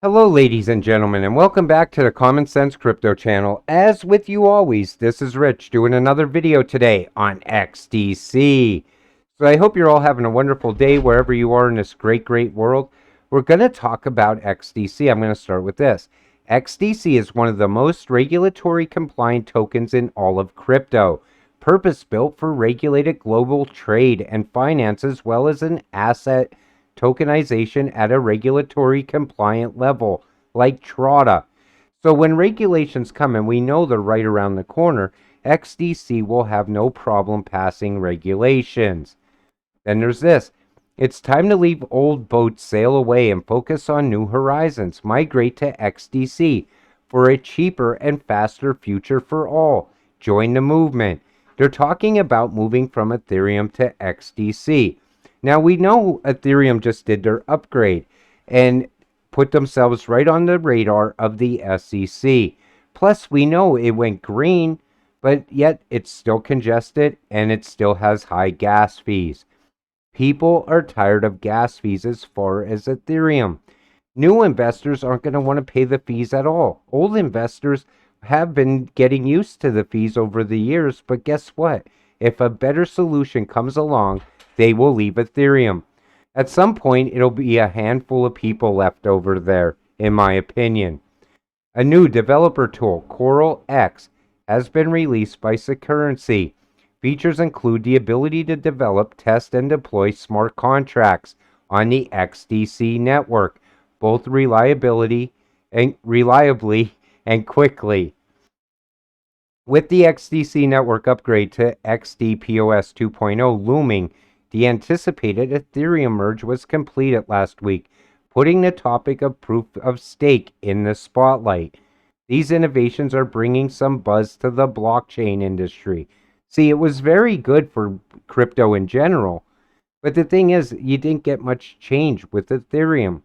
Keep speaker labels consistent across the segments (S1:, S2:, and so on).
S1: Hello, ladies and gentlemen, and welcome back to the Common Sense Crypto channel. As with you always, this is Rich doing another video today on XDC. So I hope you're all having a wonderful day wherever you are in this great world. We're going to talk about XDC. I'm going to start with this. XDC is one of the most regulatory compliant tokens in all of crypto, purpose-built for regulated global trade and finance, as well as an asset tokenization at a regulatory compliant level, like TRADA. So when regulations come, and we know they're right around the corner, XDC will have no problem passing regulations. Then there's this. It's time to leave old boats sail away and focus on new horizons. Migrate to XDC for a cheaper and faster future for all. Join the movement. They're talking about moving from Ethereum to XDC. Now, we know Ethereum just did their upgrade and put themselves right on the radar of the SEC. Plus, we know it went green, but yet it's still congested and it still has high gas fees. People are tired of gas fees as far as Ethereum. New investors aren't going to want to pay the fees at all. Old investors have been getting used to the fees over the years, but guess what? If a better solution comes along, they will leave Ethereum. At some point, it'll be a handful of people left over there, in my opinion. A new developer tool, Coral X, has been released by Securrency. Features include the ability to develop, test, and deploy smart contracts on the XDC network, both reliably and quickly. With the XDC network upgrade to XDPOS 2.0 looming, the anticipated Ethereum merge was completed last week, putting the topic of proof of stake in the spotlight. These innovations are bringing some buzz to the blockchain industry. See, it was very good for crypto in general, but the thing is, you didn't get much change with Ethereum.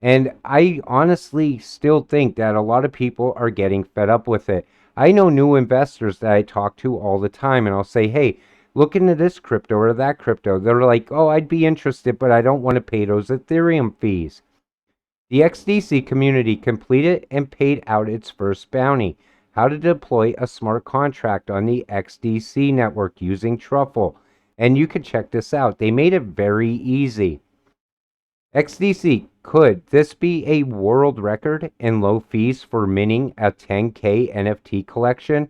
S1: And I honestly still think that a lot of people are getting fed up with it. I know new investors that I talk to all the time, and I'll say, hey, look into this crypto or that crypto. They're like, oh, I'd be interested, but I don't want to pay those Ethereum fees. The XDC community completed and paid out its first bounty: how to deploy a smart contract on the XDC network using Truffle. And you can check this out. They made it very easy. XDC, could this be a world record in low fees for minting a 10K NFT collection?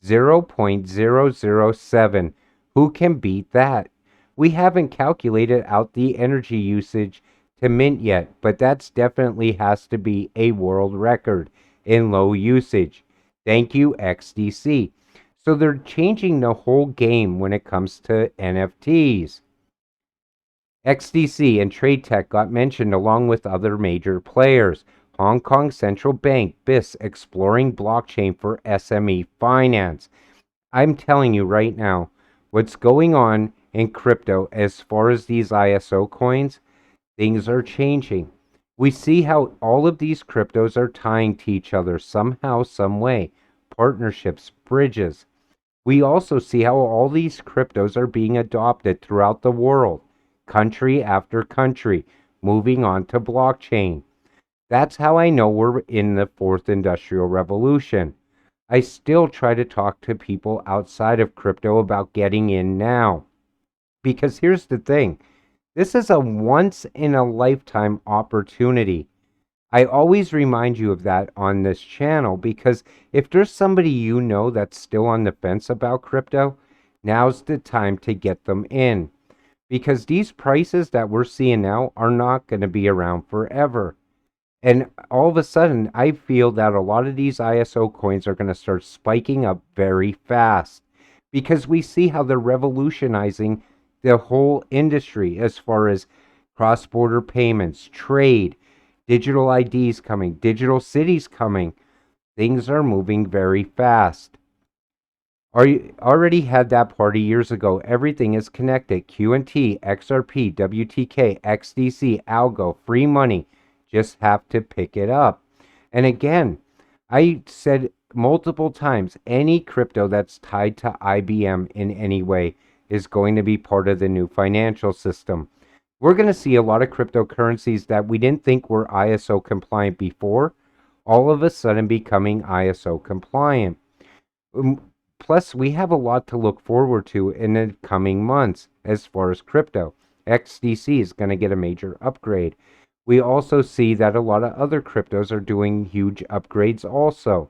S1: 0.007. Who can beat that? We haven't calculated out the energy usage to mint yet, but that's definitely has to be a world record in low usage. Thank you, XDC. So they're changing the whole game when it comes to NFTs. XDC and Trade Tech got mentioned along with other major players. Hong Kong Central Bank, BIS, exploring blockchain for SME finance. I'm telling you right now, what's going on in crypto as far as these ISO coins, things are changing. We see how all of these cryptos are tying to each other somehow, some way. Partnerships, bridges. We also see how all these cryptos are being adopted throughout the world, country after country, moving on to blockchain. That's how I know we're in the fourth industrial revolution. I still try to talk to people outside of crypto about getting in now. Because here's the thing. This is a once in a lifetime opportunity. I always remind you of that on this channel, because if there's somebody you know that's still on the fence about crypto, now's the time to get them in. Because these prices that we're seeing now are not going to be around forever. And all of a sudden, I feel that a lot of these ISO coins are going to start spiking up very fast, because we see how they're revolutionizing the whole industry as far as cross-border payments, trade, digital IDs coming, digital cities coming. Things are moving very fast. Already had that party years ago. Everything is connected. QNT, XRP, WTK, XDC, Algo, free money. Just have to pick it up. And again, I said multiple times, any crypto that's tied to IBM in any way is going to be part of the new financial system. We're going to see a lot of cryptocurrencies that we didn't think were ISO compliant before, all of a sudden becoming ISO compliant. Plus, we have a lot to look forward to in the coming months as far as crypto. XDC is going to get a major upgrade. We also see that a lot of other cryptos are doing huge upgrades also.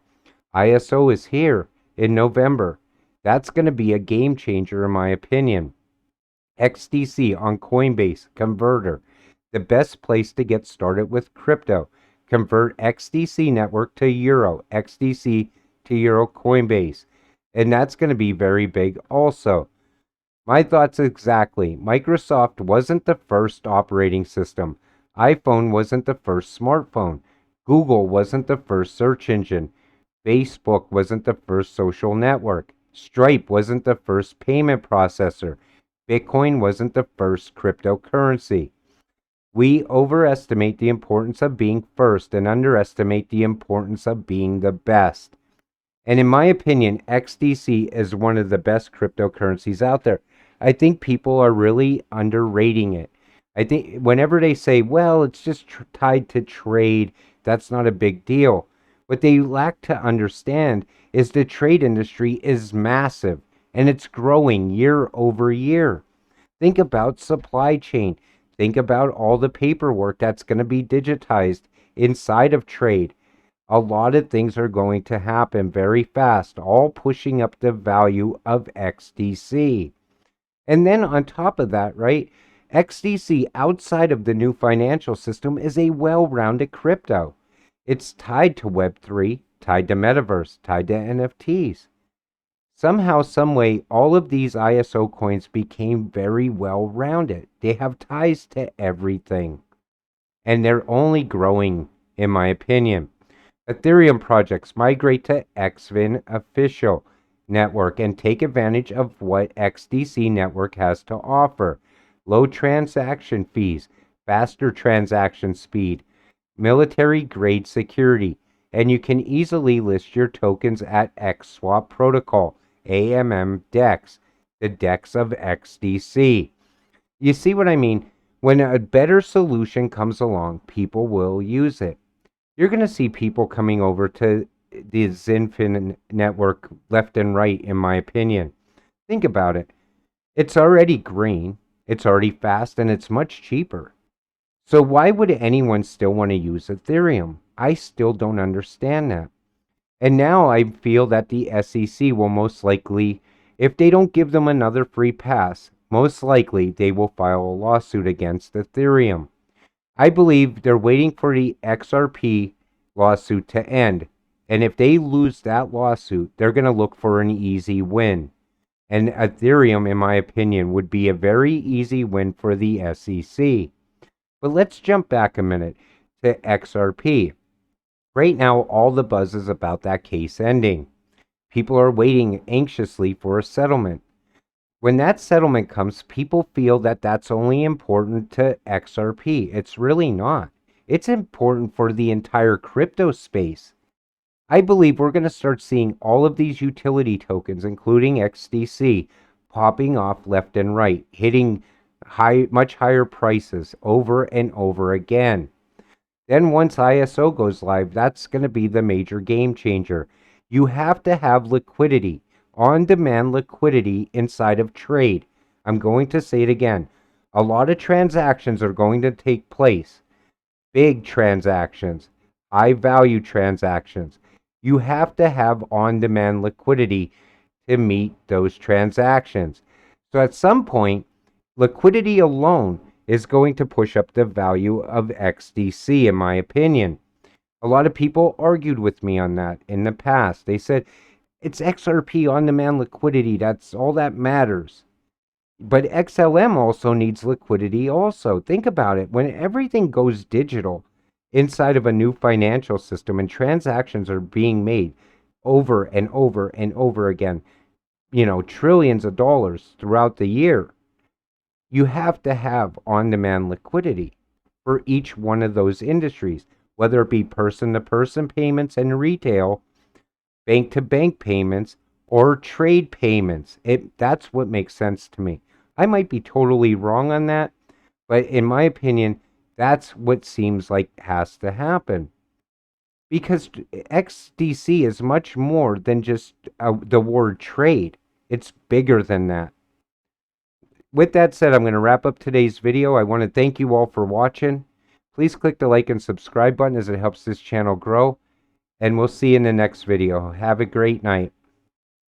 S1: ISO is here in November. That's going to be a game changer in my opinion. XDC on Coinbase, Converter, the best place to get started with crypto. Convert XDC network to Euro, XDC to Euro Coinbase. And that's going to be very big also. My thoughts exactly. Microsoft wasn't the first operating system. iPhone wasn't the first smartphone. Google wasn't the first search engine. Facebook wasn't the first social network. Stripe wasn't the first payment processor. Bitcoin wasn't the first cryptocurrency. We overestimate the importance of being first and underestimate the importance of being the best. And in my opinion, XDC is one of the best cryptocurrencies out there. I think people are really underrating it. I think whenever they say, well, it's just tied to trade, that's not a big deal. What they lack to understand is the trade industry is massive and it's growing year over year. Think about supply chain. Think about all the paperwork that's going to be digitized inside of trade. A lot of things are going to happen very fast, all pushing up the value of XDC. And then on top of that, right, XDC outside of the new financial system is a well-rounded crypto. It's tied to Web3, tied to Metaverse, tied to NFTs. Somehow, someway, all of these ISO coins became very well-rounded. They have ties to everything. And they're only growing, in my opinion. Ethereum projects migrate to Xinfin official network and take advantage of what XDC network has to offer. Low transaction fees, faster transaction speed, military grade security, and you can easily list your tokens at XSwap protocol, AMM DEX, the DEX of XDC. You see what I mean? When a better solution comes along, people will use it. You're going to see people coming over to the Xinfin network left and right, in my opinion. Think about it. It's already green, it's already fast, and it's much cheaper. So why would anyone still want to use Ethereum? I still don't understand that. And now I feel that the SEC will most likely, if they don't give them another free pass, most likely they will file a lawsuit against Ethereum. I believe they're waiting for the XRP lawsuit to end. And if they lose that lawsuit, they're going to look for an easy win. And Ethereum, in my opinion, would be a very easy win for the SEC. But let's jump back a minute to XRP. Right now, all the buzz is about that case ending. People are waiting anxiously for a settlement. When that settlement comes, people feel that that's only important to XRP. It's really not. It's important for the entire crypto space. I believe we're going to start seeing all of these utility tokens, including XDC, popping off left and right, hitting much higher prices over and over again. Then once ISO goes live, that's going to be the major game changer. You have to have liquidity. On-demand liquidity inside of trade. I'm going to say it again. A lot of transactions are going to take place. Big transactions, high-value transactions. You have to have on-demand liquidity to meet those transactions. So at some point, liquidity alone is going to push up the value of XDC, in my opinion. A lot of people argued with me on that in the past. They said, it's XRP on-demand liquidity. That's all that matters. But XLM also needs liquidity also. Think about it. When everything goes digital inside of a new financial system and transactions are being made over and over and over again, trillions of dollars throughout the year, you have to have on-demand liquidity for each one of those industries, whether it be person-to-person payments and retail, bank-to-bank payments, or trade payments. That's what makes sense to me. I might be totally wrong on that, But in my opinion, that's what seems like has to happen. Because XDC is much more than just the word trade. It's bigger than that. With that said, I'm going to wrap up today's video. I want to thank you all for watching. Please click the like and subscribe button as it helps this channel grow. And we'll see you in the next video. Have a great night.